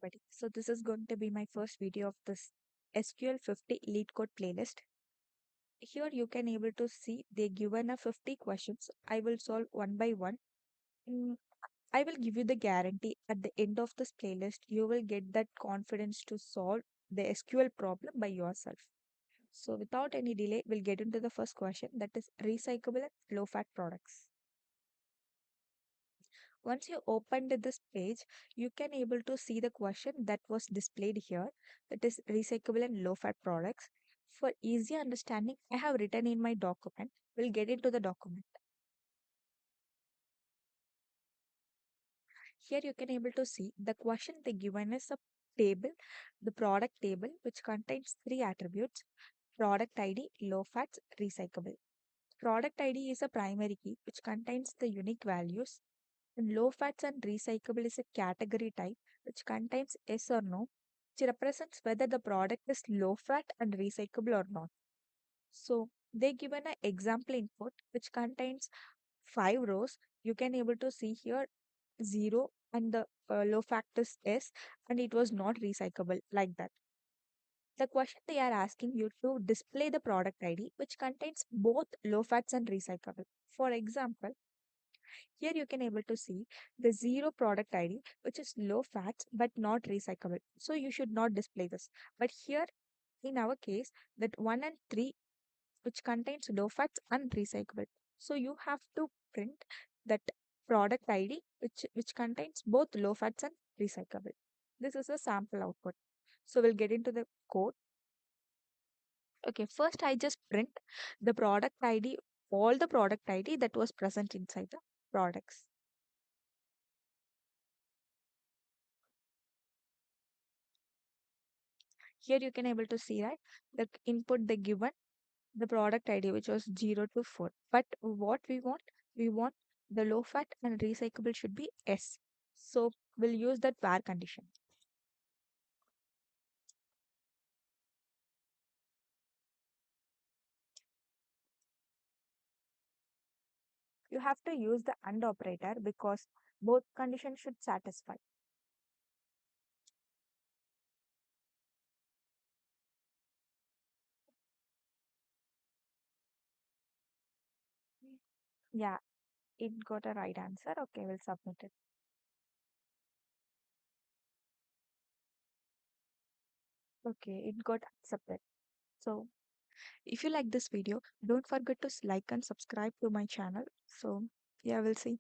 everybody. So this is going to be my first video of this SQL 50 LeetCode playlist. Here you can able to see they given a 50 questions. I will solve one by one. Mm, I will give you the guarantee at the end of this playlist you will get that confidence to solve the SQL problem by yourself. So without any delay, we'll get into the first question, that is recyclable and low fat products. Once you opened this page, you can able to see the question that was displayed here. That is recyclable and low fat products. For easy understanding, I have written in my document. We'll get into the document. Here you can able to see the question they given is a table, the product table, which contains three attributes: product ID, low fats, recyclable. Product ID is a primary key which contains the unique values, and low fats and recyclable is a category type which contains yes or no, which represents whether the product is low fat and recyclable or not. So they given an example input which contains 5 rows. You can able to see here 0 and the low fat is S and it was not recyclable like that. The question they are asking you to display the product ID which contains both low fats and recyclable. For example, here you can able to see the 0 product ID, which is low fats but not recyclable. So you should not display this. But here in our case, that 1 and 3, which contains low fats and recyclable. So you have to print that product ID, which contains both low fats and recyclable. This is a sample output. So we'll get into the code. Okay, first I just print the product ID, all the product ID that was present inside the products. Here you can able to see, right, the input they given the product ID which was 0 to 4. But what we want the low fat and recyclable should be S. So we'll use that var condition. You have to use the AND operator because both conditions should satisfy. Yeah, it got a right answer. Okay, we'll submit it. Okay, it got accepted. So if you like this video, don't forget to like and subscribe to my channel. So yeah, we'll see.